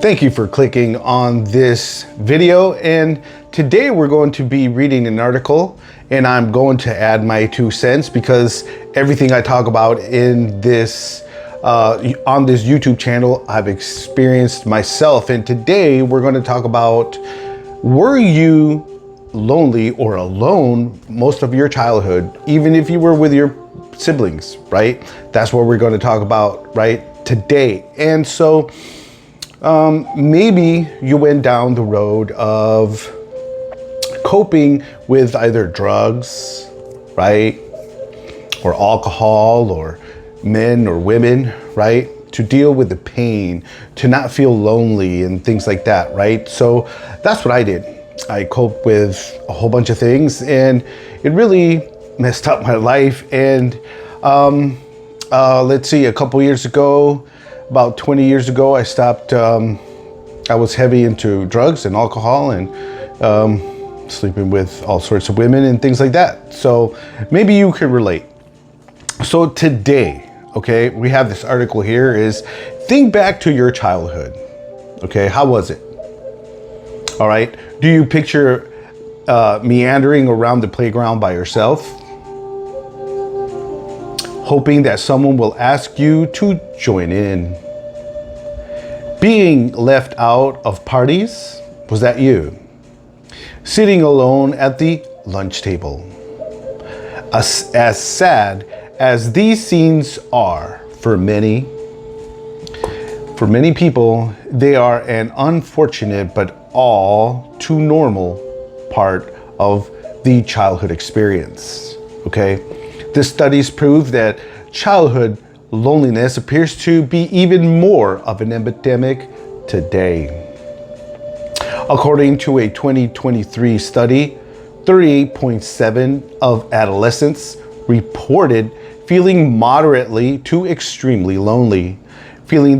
Thank you for clicking on this video, and today we're going to be reading an article, and I'm going to add my 2 cents because everything I talk about in this on this YouTube channel I've experienced myself. And today we're going to talk about, were you lonely or alone most of your childhood, even if you were with your siblings, right? That's what we're going to talk about right today. And so maybe you went down the road of coping with either drugs, right? Or alcohol, or men or women, right? To deal with the pain, to not feel lonely and things like that, right? So that's what I did. I coped with a whole bunch of things, and it really messed up my life. And let's see, a couple years ago, about 20 years ago, I stopped. I was heavy into drugs and alcohol, and sleeping with all sorts of women and things like that. So maybe you could relate. So today, okay, we have this article here, is think back to your childhood. Okay, how was it? All right, do you picture meandering around the playground by yourself, hoping that someone will ask you to join in? Being left out of parties, was that you? Sitting alone at the lunch table. As sad as these scenes are for many people, they are an unfortunate but all too normal part of the childhood experience, okay? The studies prove that childhood loneliness appears to be even more of an epidemic today. According to a 2023 study, 38.7% of adolescents reported feeling moderately to extremely lonely, feelings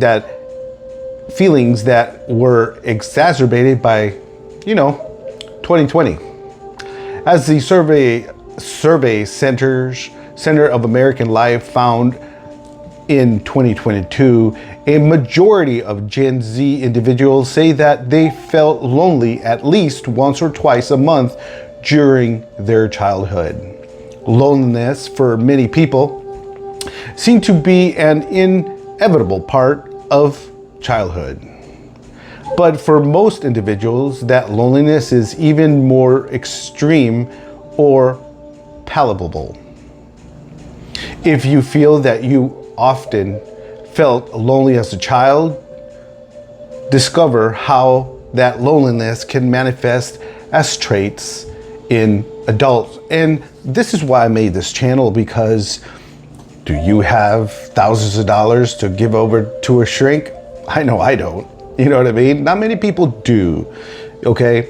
that were exacerbated by, 2020. As the survey Center of American Life found in 2022, a majority of Gen Z individuals say that they felt lonely at least once or twice a month during their childhood. Loneliness for many people seems to be an inevitable part of childhood. But for most individuals, that loneliness is even more extreme or palpable. If you feel that you often felt lonely as a child, discover how that loneliness can manifest as traits in adults. And this is why I made this channel, because do you have thousands of dollars to give over to a shrink? I know I don't. You know what I mean? Not many people do. Okay.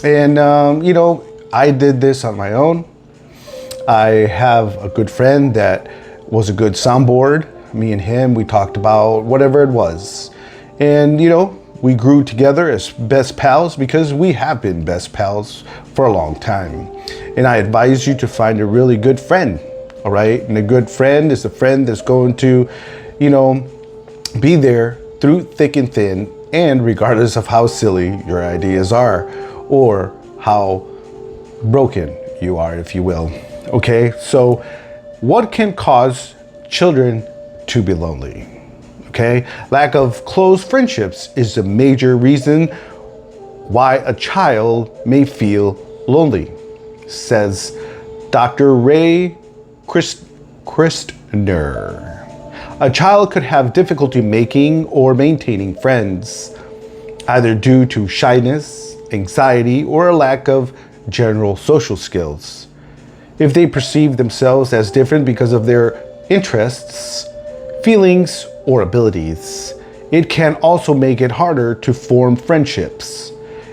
And, I did this on my own. I have a good friend that was a good soundboard. Me and him, we talked about whatever it was. And, we grew together as best pals because we have been best pals for a long time. And I advise you to find a really good friend. All right. And a good friend is a friend that's going to, be there through thick and thin, and regardless of how silly your ideas are or how broken you are, if you will. Okay. So what can cause children to be lonely? Okay. Lack of close friendships is a major reason why a child may feel lonely, says Dr. Ray Christner. A child could have difficulty making or maintaining friends, either due to shyness, anxiety, or a lack of general social skills. If they perceive themselves as different because of their interests, feelings, or abilities, it can also make it harder to form friendships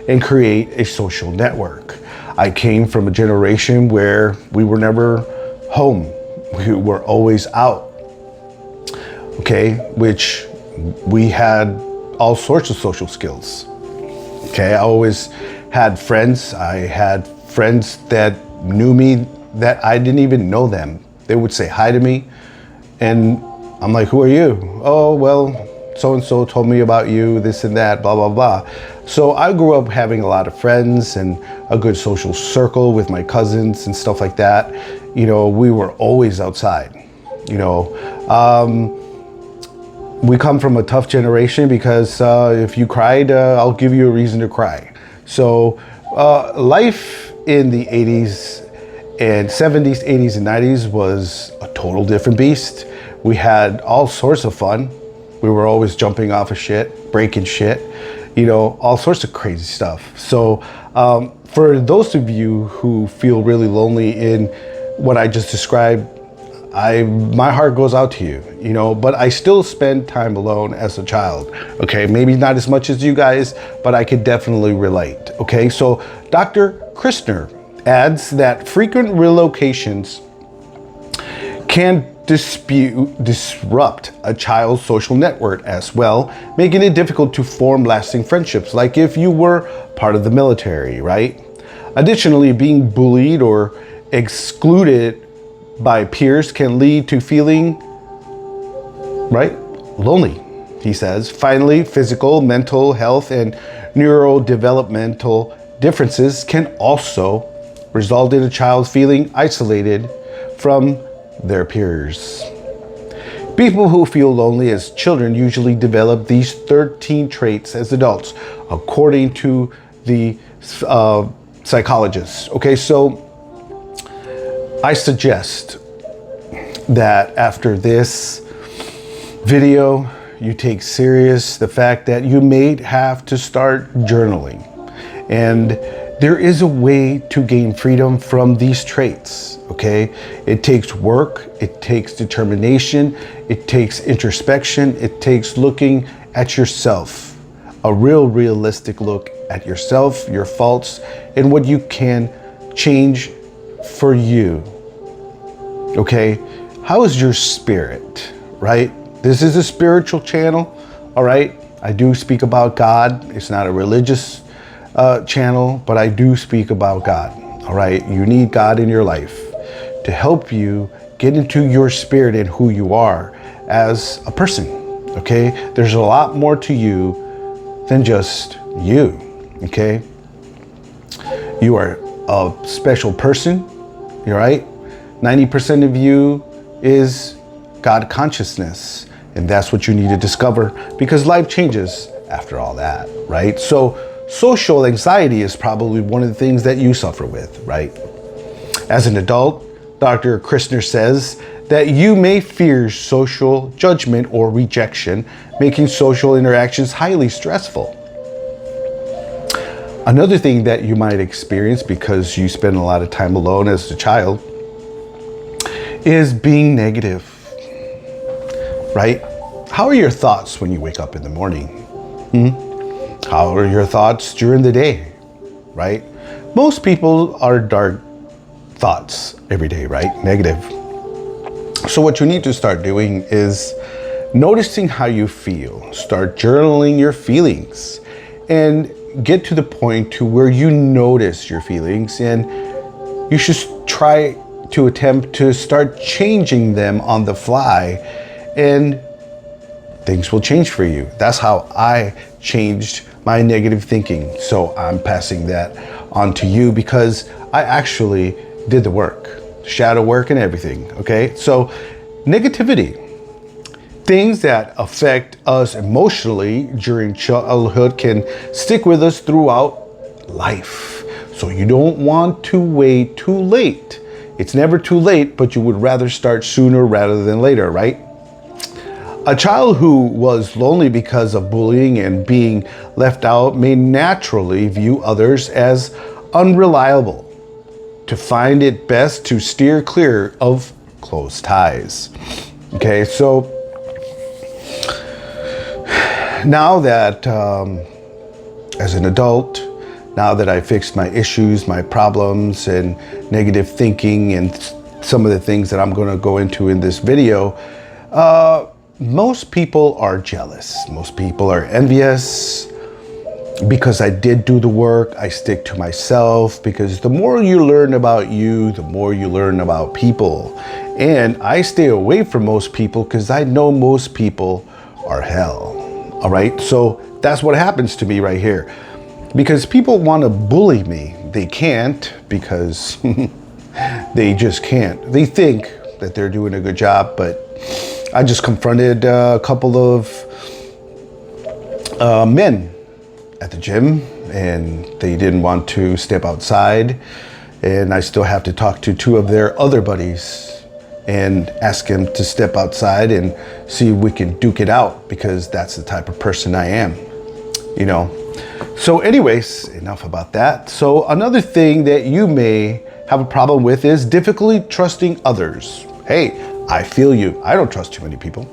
and create a social network. I came from a generation where we were never home. We were always out. Okay, which we had all sorts of social skills. Okay, I always had friends. I had friends that knew me that I didn't even know them. They would say hi to me, and I'm like, who are you? Oh, well, so-and-so told me about you, this and that, blah, blah, blah. So I grew up having a lot of friends and a good social circle with my cousins and stuff like that. You know, we were always outside, you know. We come from a tough generation because if you cried, I'll give you a reason to cry. So life in the 80s and 70s, 80s, and 90s was a total different beast. We had all sorts of fun. We were always jumping off of shit, breaking shit, you know, all sorts of crazy stuff. So for those of you who feel really lonely in what I just described, my heart goes out to you, you know, but I still spend time alone as a child. Okay, maybe not as much as you guys, but I could definitely relate. Okay, so Dr. Christner adds that frequent relocations can disrupt a child's social network as well, making it difficult to form lasting friendships, like if you were part of the military, right? Additionally, being bullied or excluded by peers can lead to feeling, right, lonely, he says. Finally, physical, mental health, and neurodevelopmental differences can also result in a child feeling isolated from their peers. People who feel lonely as children usually develop these 13 traits as adults, according to the psychologists. Okay, so I suggest that after this video, you take serious the fact that you may have to start journaling. And there is a way to gain freedom from these traits, okay? It takes work, it takes determination, it takes introspection, it takes looking at yourself, a realistic look at yourself, your faults, and what you can change for you, okay? How is your spirit, right? This is a spiritual channel, all right? I do speak about God. It's not a religious channel, but I do speak about God, all right? You need God in your life to help you get into your spirit and who you are as a person, okay? There's a lot more to you than just you, okay? You are a special person, you're right? 90% of you is God consciousness, and that's what you need to discover, because life changes after all that, right? So social anxiety is probably one of the things that you suffer with, right? As an adult, Dr. Christner says that you may fear social judgment or rejection, making social interactions highly stressful. Another thing that you might experience because you spend a lot of time alone as a child is being negative, right? How are your thoughts when you wake up in the morning? How are your thoughts during the day, right? Most people are dark thoughts every day, right? Negative. So what you need to start doing is noticing how you feel. Start journaling your feelings and get to the point to where you notice your feelings, and you should try to attempt to start changing them on the fly, and things will change for you. That's how I changed my negative thinking. So I'm passing that on to you because I actually did the work, shadow work and everything, okay? So negativity, things that affect us emotionally during childhood can stick with us throughout life. So you don't want to wait too late. It's never too late, but you would rather start sooner rather than later, right? A child who was lonely because of bullying and being left out may naturally view others as unreliable, to find it best to steer clear of close ties. Okay, so now that as an adult, now that I fixed my issues, my problems, and negative thinking, and some of the things that I'm going to go into in this video, most people are jealous. Most people are envious because I did do the work. I stick to myself, because the more you learn about you, the more you learn about people. And I stay away from most people because I know most people are hell. All right. So that's what happens to me right here. Because people want to bully me. They can't because they just can't. They think that they're doing a good job, but I just confronted a couple of men at the gym, and they didn't want to step outside, and I still have to talk to two of their other buddies and ask them to step outside and see if we can duke it out, because that's the type of person I am, you know. So anyways, enough about that. So another thing that you may have a problem with is difficulty trusting others. Hey, I feel you. I don't trust too many people.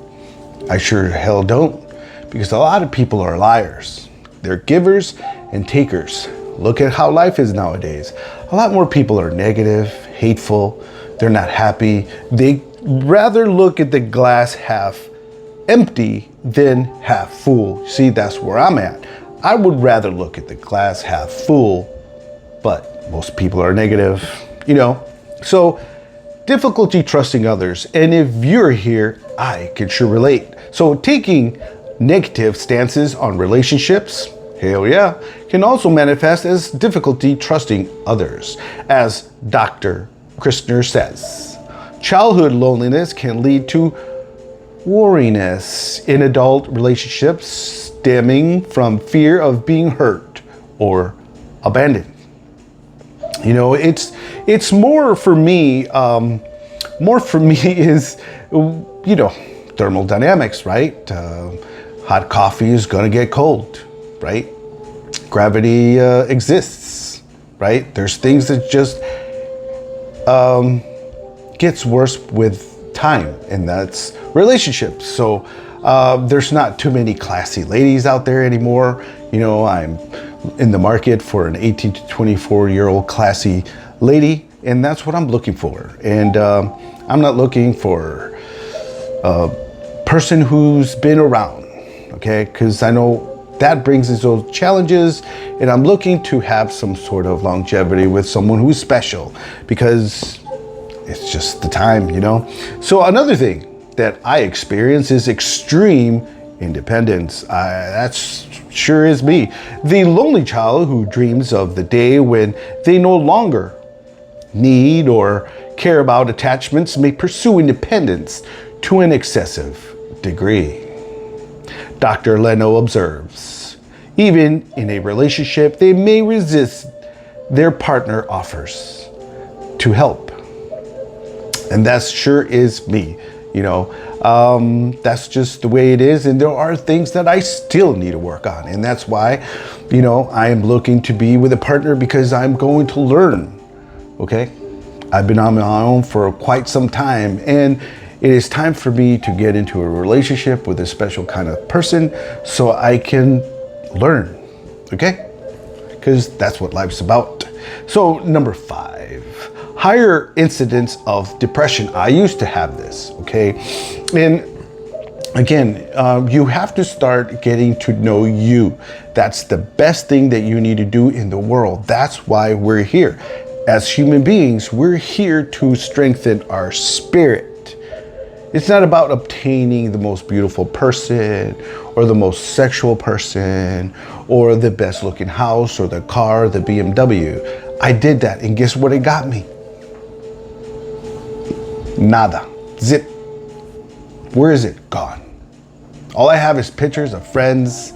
I sure hell don't, because a lot of people are liars. They're givers and takers. Look at how life is nowadays. A lot more people are negative, hateful. They're not happy. They rather look at the glass half empty than half full. See, that's where I'm at. I would rather look at the glass half full, but most people are negative, you know. So difficulty trusting others. And if you're here, I can sure relate. So taking negative stances on relationships, hell yeah, can also manifest as difficulty trusting others. As Dr. Christner says, childhood loneliness can lead to wariness in adult relationships stemming from fear of being hurt or abandoned. You know, it's more for me is, you know, thermodynamics, right? Hot coffee is gonna get cold, right? Gravity exists, right? There's things that just gets worse with time, and that's relationships. So there's not too many classy ladies out there anymore. You know, I'm in the market for an 18 to 24-year-old classy lady, and that's what I'm looking for. And I'm not looking for a person who's been around, okay? Because I know that brings its own challenges, and I'm looking to have some sort of longevity with someone who's special, because it's just the time, you know? So another thing that I experience is extreme independence. That's sure is me. The lonely child who dreams of the day when they no longer need or care about attachments may pursue independence to an excessive degree. Dr. Leno observes, even in a relationship, they may resist their partner offers to help. And that sure is me, you know. That's just the way it is. And there are things that I still need to work on. And that's why, you know, I am looking to be with a partner, because I'm going to learn, okay? I've been on my own for quite some time, and it is time for me to get into a relationship with a special kind of person so I can learn, okay? Because that's what life's about. So number 5, higher incidence of depression. I used to have this, okay? And again, you have to start getting to know you. That's the best thing that you need to do in the world. That's why we're here. As human beings, we're here to strengthen our spirit. It's not about obtaining the most beautiful person or the most sexual person or the best looking house or the car, the BMW. I did that, and guess what it got me? Nada. Zip. Where is it? Gone. All I have is pictures of friends,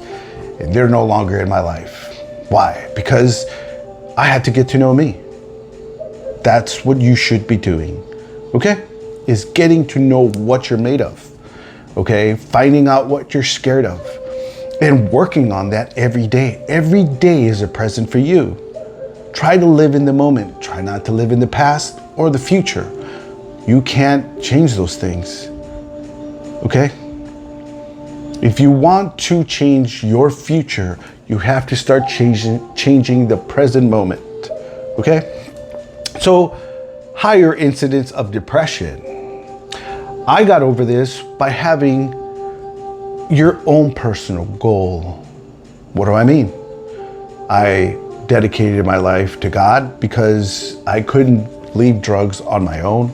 and they're no longer in my life. Why? Because I had to get to know me. That's what you should be doing, okay? Is getting to know what you're made of, okay? Finding out what you're scared of and working on that every day. Every day is a present for you. Try to live in the moment. Try not to live in the past or the future. You can't change those things, okay? If you want to change your future, you have to start changing the present moment, okay? So, higher incidence of depression. I got over this by having your own personal goal. What do I mean? I dedicated my life to God because I couldn't leave drugs on my own.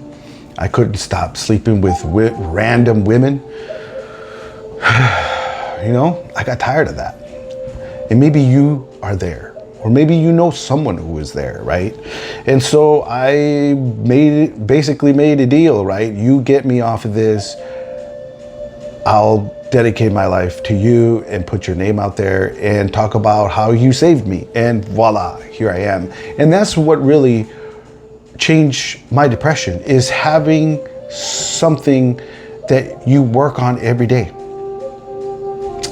I couldn't stop sleeping with random women. I got tired of that. And maybe you are there, or maybe you know someone who is there, right? And so I basically made a deal, right? You get me off of this, I'll dedicate my life to you and put your name out there and talk about how you saved me. And voila, here I am. And that's what really changed my depression, is having something that you work on every day.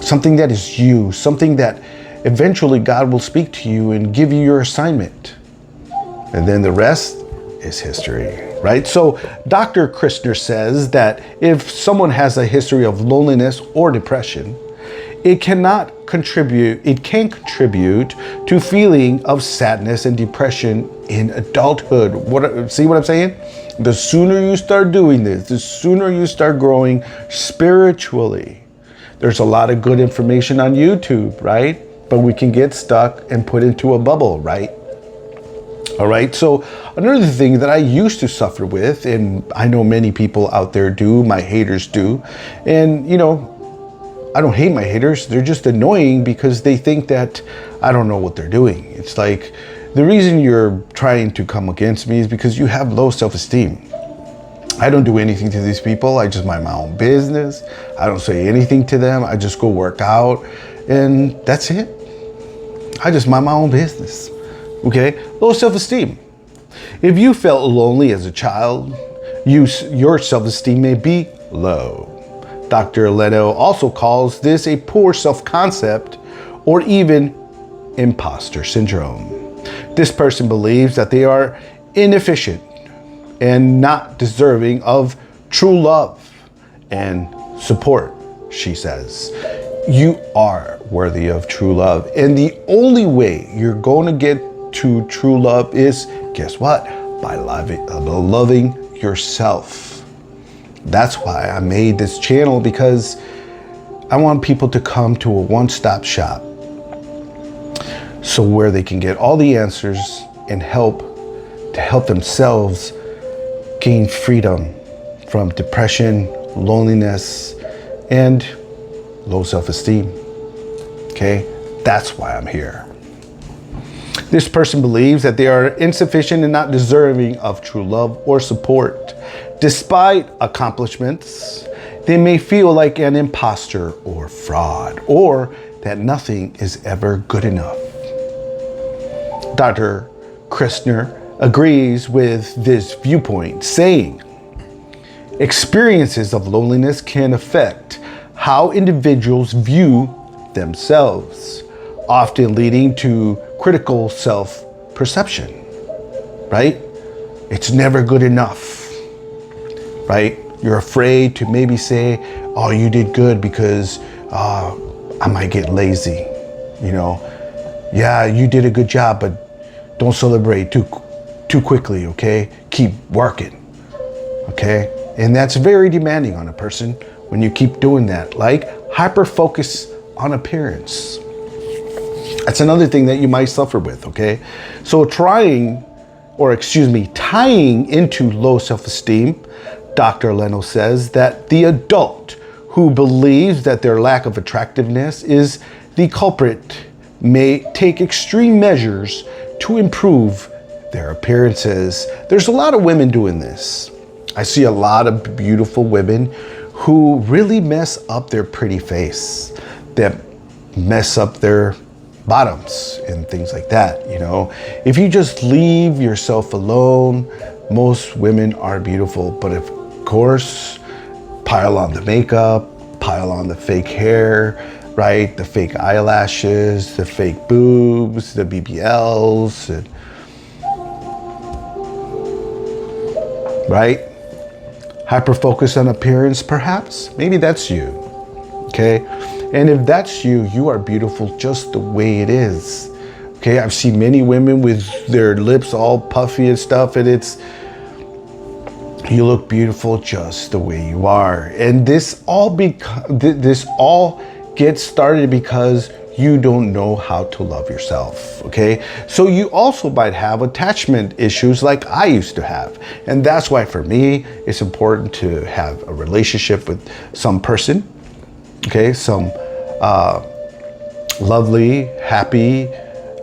Something that is you, something that eventually God will speak to you and give you your assignment. And then the rest is history, right? So Dr. Christner says that if someone has a history of loneliness or depression, it can contribute to feeling of sadness and depression in adulthood. See what I'm saying? The sooner you start doing this, the sooner you start growing spiritually. There's a lot of good information on YouTube, right? But we can get stuck and put into a bubble, right? All right. So another thing that I used to suffer with, and I know many people out there do, my haters do, and I don't hate my haters. They're just annoying because they think that I don't know what they're doing. It's like, the reason you're trying to come against me is because you have low self-esteem. I don't do anything to these people. I just mind my own business. I don't say anything to them. I just go work out and that's it. I just mind my own business. Okay? Low self-esteem. If you felt lonely as a child, your self-esteem may be low. Dr. Leno also calls this a poor self-concept or even imposter syndrome. This person believes that they are inefficient and not deserving of true love and support, she says. You are worthy of true love. And the only way you're going to get to true love is, guess what? By loving yourself. That's why I made this channel, because I want people to come to a one-stop shop. So where they can get all the answers and help themselves gain freedom from depression, loneliness, and low self-esteem. Okay? That's why I'm here. This person believes that they are insufficient and not deserving of true love or support. Despite accomplishments, they may feel like an imposter or fraud, or that nothing is ever good enough. Dr. Christner agrees with this viewpoint, saying, experiences of loneliness can affect how individuals view themselves, often leading to critical self-perception, right? It's never good enough, right? You're afraid to maybe say, oh, you did good because I might get lazy, Yeah, you did a good job, but don't celebrate too quickly, okay? Keep working, okay? And that's very demanding on a person when you keep doing that, like hyper-focus on appearance. That's another thing that you might suffer with, okay? So tying into low self-esteem, Dr. Leno says that the adult who believes that their lack of attractiveness is the culprit may take extreme measures to improve their appearances. There's a lot of women doing this. I see a lot of beautiful women who really mess up their pretty face, that mess up their bottoms and things like that. If you just leave yourself alone, most women are beautiful, but of course, pile on the makeup, pile on the fake hair, right? The fake eyelashes, the fake boobs, the BBLs, right? Hyper-focus on appearance, perhaps? Maybe that's you, okay? And if that's you, you are beautiful just the way it is, okay? I've seen many women with their lips all puffy and stuff, and you look beautiful just the way you are. And this all gets started because you don't know how to love yourself, okay? So you also might have attachment issues like I used to have. And that's why for me, it's important to have a relationship with some person, okay? Some lovely, happy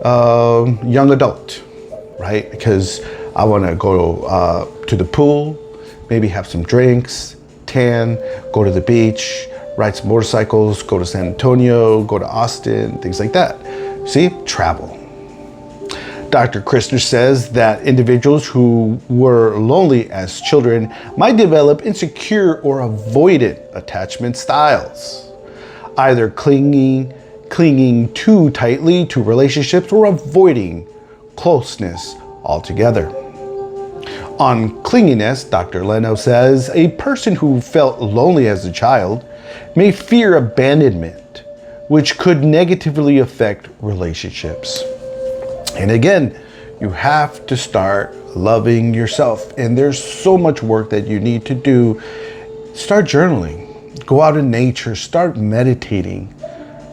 young adult, right? Because I want to go to the pool, maybe have some drinks, tan, go to the beach, ride some motorcycles, go to San Antonio, go to Austin, things like that. See, travel. Dr. Christner says that individuals who were lonely as children might develop insecure or avoidant attachment styles, either clinging too tightly to relationships or avoiding closeness altogether. On clinginess, Dr. Leno says a person who felt lonely as a child may fear abandonment, which could negatively affect relationships. And again, you have to start loving yourself. And there's so much work that you need to do. Start journaling, go out in nature, start meditating,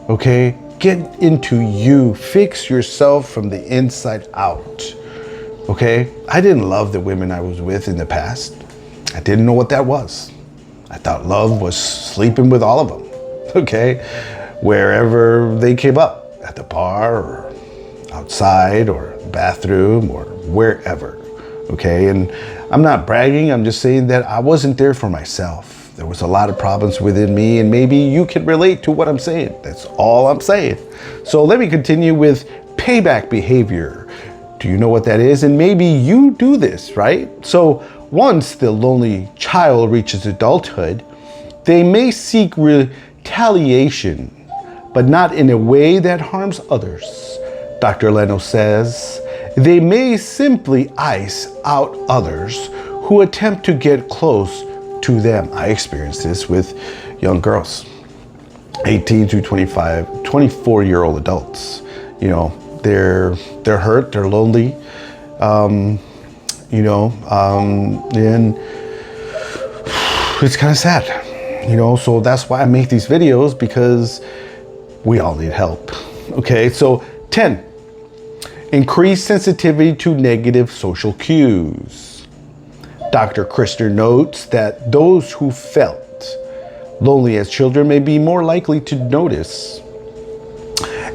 okay? Get into you, fix yourself from the inside out, okay? I didn't love the women I was with in the past. I didn't know what that was. I thought love was sleeping with all of them, okay? Wherever they came up, at the bar or outside or bathroom or wherever, okay? And I'm not bragging, I'm just saying that I wasn't there for myself. There was a lot of problems within me, and maybe you can relate to what I'm saying. That's all I'm saying. So let me continue with payback behavior. Do you know what that is? And maybe you do this, right? So once the lonely child reaches adulthood, they may seek retaliation, but not in a way that harms others. Dr. Leno says they may simply ice out others who attempt to get close to them. I experienced this with young girls, 18 to 25, 24-year-old adults. You know, they're hurt, they're lonely, and it's kind of sad, you know, so that's why I make these videos, because we all need help. Okay, so 10, increase sensitivity to negative social cues. Dr. Christner notes that those who felt lonely as children may be more likely to notice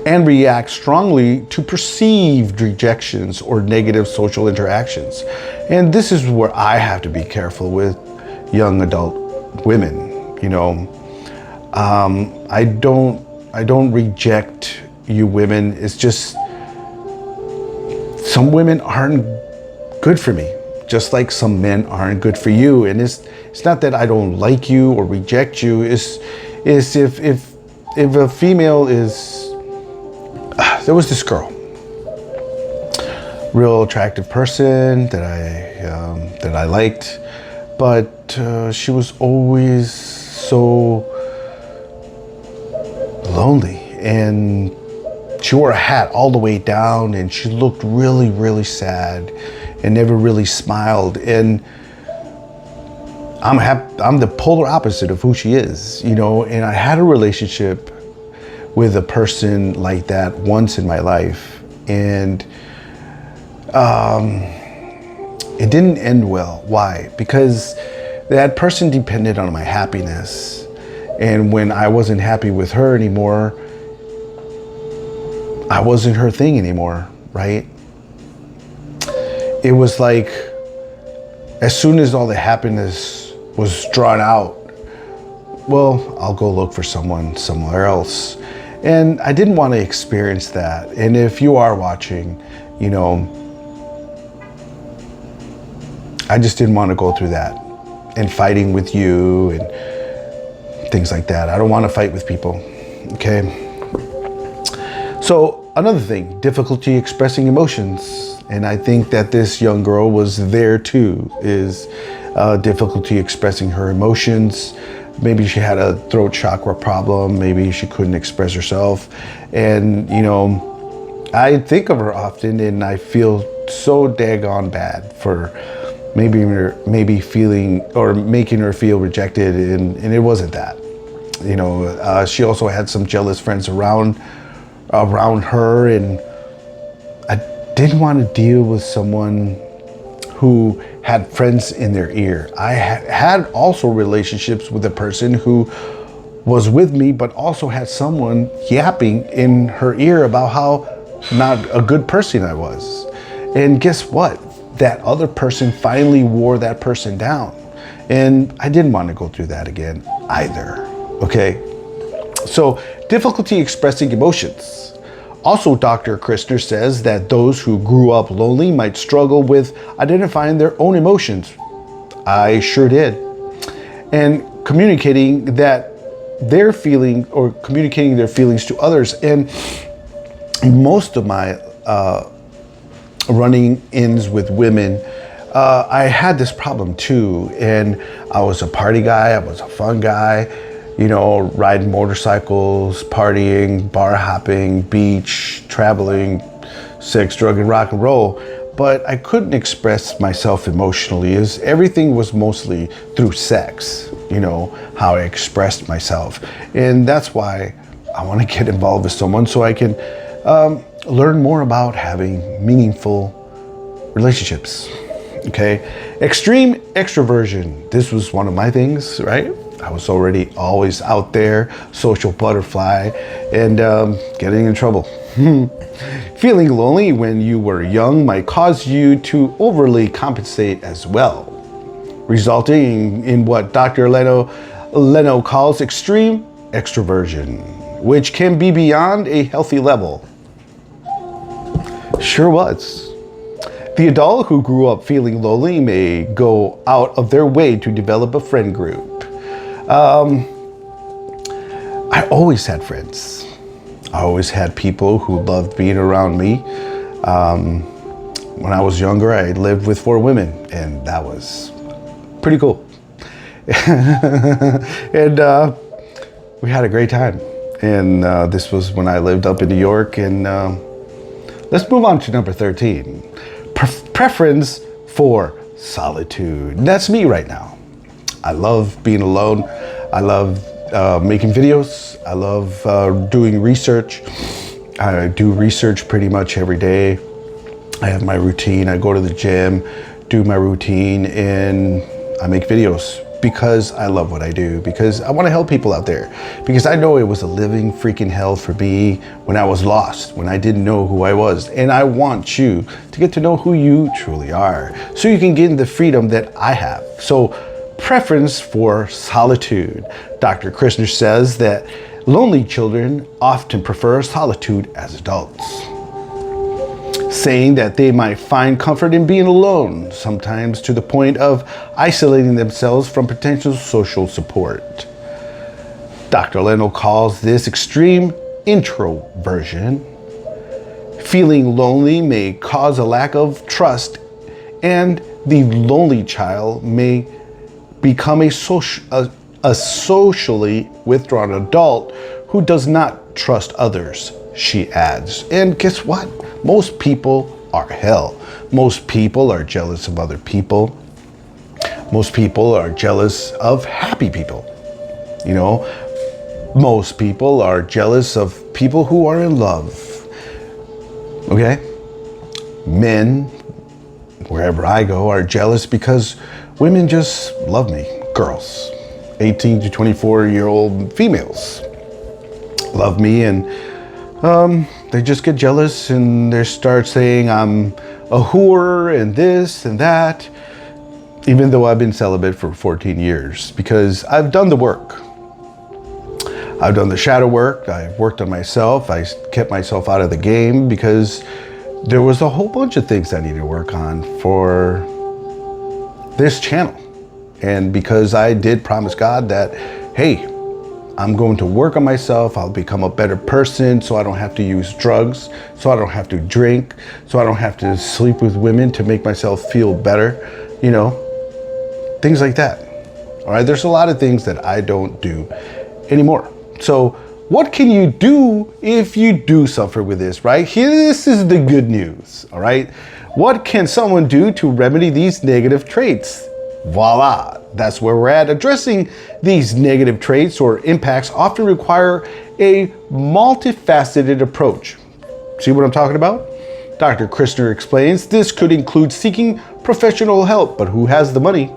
and react strongly to perceived rejections or negative social interactions. And this is where I have to be careful with young adult women. You know, I don't reject you women. It's just some women aren't good for me, just like some men aren't good for you. And it's not that I don't like you or reject you. It's if a female is, there was this girl, real attractive person that I liked, but she was always so lonely, and she wore a hat all the way down, and she looked really, really sad and never really smiled. And I'm the polar opposite of who she is, you know, and I had a relationship with a person like that once in my life, and it didn't end well. Why? Because that person depended on my happiness, and when I wasn't happy with her anymore, I wasn't her thing anymore, right? It was like, as soon as all the happiness was drawn out, well, I'll go look for someone somewhere else. And I didn't want to experience that. And if you are watching, you know, I just didn't want to go through that and fighting with you and things like that. I don't want to fight with people, okay? So another thing, difficulty expressing emotions. And I think that this young girl was there too, is difficulty expressing her emotions. Maybe she had a throat chakra problem. Maybe she couldn't express herself. And, you know, I think of her often, and I feel so daggone bad for maybe feeling or making her feel rejected. And it wasn't that. You know, she also had some jealous friends around her, and I didn't want to deal with someone who had friends in their ear. I had also relationships with a person who was with me, but also had someone yapping in her ear about how not a good person I was. And guess what? That other person finally wore that person down. And I didn't want to go through that again either. Okay? So, difficulty expressing emotions. Also, Dr. Christner says that those who grew up lonely might struggle with identifying their own emotions. I sure did. And communicating their feelings to others. And most of my running-ins with women, I had this problem too. And I was a party guy, I was a fun guy, riding motorcycles, partying, bar hopping, beach, traveling, sex, drug, and rock and roll. But I couldn't express myself emotionally, as everything was mostly through sex, how I expressed myself. And that's why I want to get involved with someone so I can learn more about having meaningful relationships. Okay, extreme extroversion. This was one of my things, right? I was always out there, social butterfly, and getting in trouble. Feeling lonely when you were young might cause you to overly compensate as well, resulting in what Dr. Leno calls extreme extroversion, which can be beyond a healthy level. Sure was. The adult who grew up feeling lonely may go out of their way to develop a friend group. I always had friends. I always had people who loved being around me. When I was younger, I lived with 4 women, and that was pretty cool. And we had a great time. And this was when I lived up in New York. And let's move on to number 13. Preference for solitude. That's me right now. I love being alone. I love making videos. I love doing research. I do research pretty much every day. I have my routine. I go to the gym, do my routine, and I make videos because I love what I do, because I want to help people out there, because I know it was a living freaking hell for me when I was lost, when I didn't know who I was. And I want you to get to know who you truly are so you can gain the freedom that I have. So, preference for solitude. Dr. Christner says that lonely children often prefer solitude as adults, saying that they might find comfort in being alone, sometimes to the point of isolating themselves from potential social support. Dr. Leno calls this extreme introversion. Feeling lonely may cause a lack of trust, and the lonely child may become a socially withdrawn adult who does not trust others, she adds. And guess what? Most people are hell. Most people are jealous of other people. Most people are jealous of happy people. Most people are jealous of people who are in love. Okay? Men, wherever I go, are jealous because women just love me. Girls, 18 to 24-year-old females love me, and they just get jealous and they start saying I'm a whore and this and that, even though I've been celibate for 14 years, because I've done the work. I've done the shadow work. I've worked on myself. I kept myself out of the game because there was a whole bunch of things I needed to work on for this channel. And because I did promise God that, hey, I'm going to work on myself. I'll become a better person so I don't have to use drugs, so I don't have to drink, so I don't have to sleep with women to make myself feel better, things like that. All right, there's a lot of things that I don't do anymore. So what can you do if you do suffer with this, right? This is the good news, all right? What can someone do to remedy these negative traits? Voila, that's where we're at. Addressing these negative traits or impacts often require a multifaceted approach. See what I'm talking about? Dr. Christner explains this could include seeking professional help, but who has the money?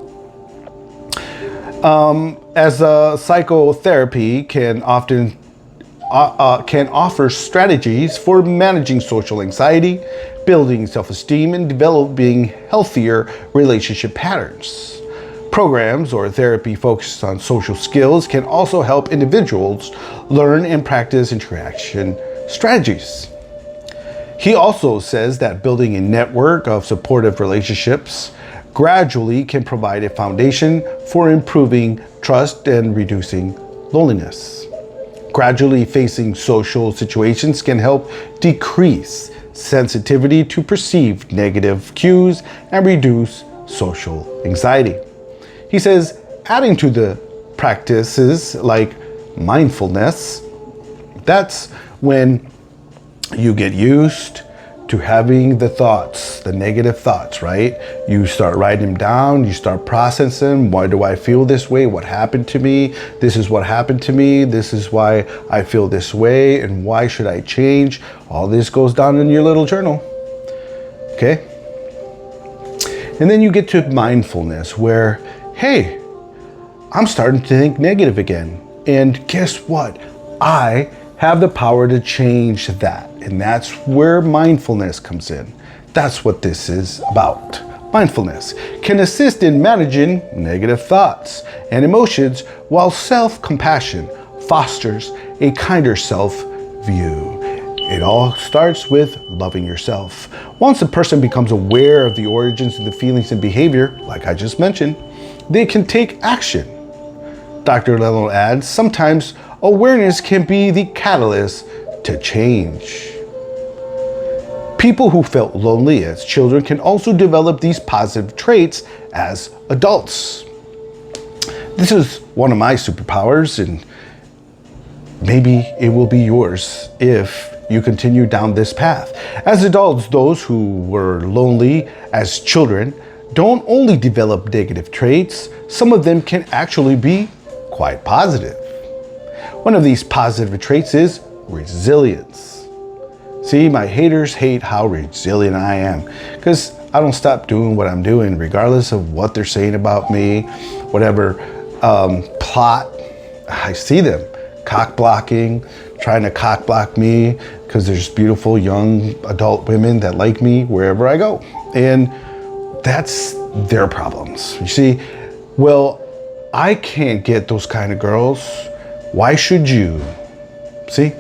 as psychotherapy can offer strategies for managing social anxiety, building self-esteem, and developing healthier relationship patterns. Programs or therapy focused on social skills can also help individuals learn and practice interaction strategies. He also says that building a network of supportive relationships gradually can provide a foundation for improving trust and reducing loneliness. Gradually facing social situations can help decrease sensitivity to perceived negative cues and reduce social anxiety. He says, adding to the practices like mindfulness, that's when you get used to having the thoughts, the negative thoughts, right? You start writing them down, you start processing, why do I feel this way? What happened to me? This is what happened to me. This is why I feel this way, and why should I change? All this goes down in your little journal, okay? And then you get to mindfulness where, hey, I'm starting to think negative again. And guess what? I have the power to change that. And that's where mindfulness comes in. That's what this is about. Mindfulness can assist in managing negative thoughts and emotions, while self-compassion fosters a kinder self-view. It all starts with loving yourself. Once a person becomes aware of the origins of the feelings and behavior, like I just mentioned, they can take action. Dr. Lello adds, sometimes awareness can be the catalyst to change. People who felt lonely as children can also develop these positive traits as adults. This is one of my superpowers, and maybe it will be yours if you continue down this path. As adults, those who were lonely as children don't only develop negative traits, some of them can actually be quite positive. One of these positive traits is resilience. See, my haters hate how resilient I am, because I don't stop doing what I'm doing, regardless of what they're saying about me, whatever plot. I see them cock blocking, trying to cock block me, because there's beautiful young adult women that like me wherever I go. And that's their problems. You see, well, I can't get those kind of girls. Why should you? See?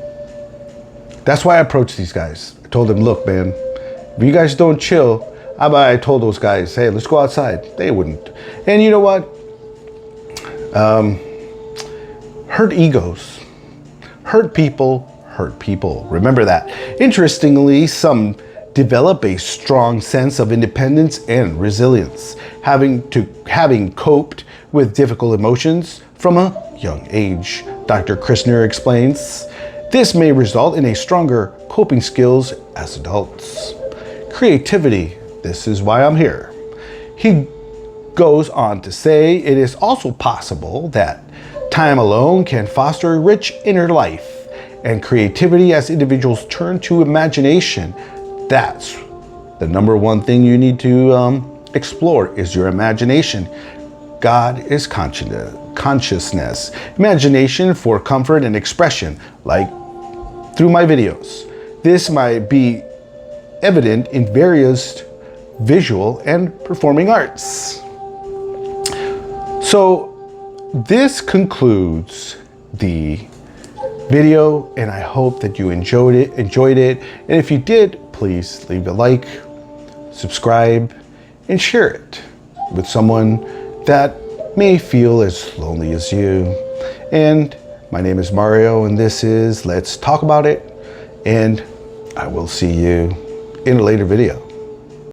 That's why I approached these guys. I told them, look, man, if you guys don't chill, I told those guys, hey, let's go outside. They wouldn't. And you know what? Hurt egos. Hurt people hurt people. Remember that. Interestingly, some develop a strong sense of independence and resilience, having coped with difficult emotions from a young age. Dr. Krisner explains, this may result in a stronger coping skills as adults. Creativity, this is why I'm here. He goes on to say it is also possible that time alone can foster a rich inner life and creativity as individuals turn to imagination. That's the number one thing you need to explore is your imagination. God is consciousness. Imagination for comfort and expression, like through my videos. This might be evident in various visual and performing arts. So this concludes the video, and I hope that you enjoyed it. And if you did, please leave a like, subscribe, and share it with someone that may feel as lonely as you. And my name is Mario, and this is Let's Talk About It, and I will see you in a later video.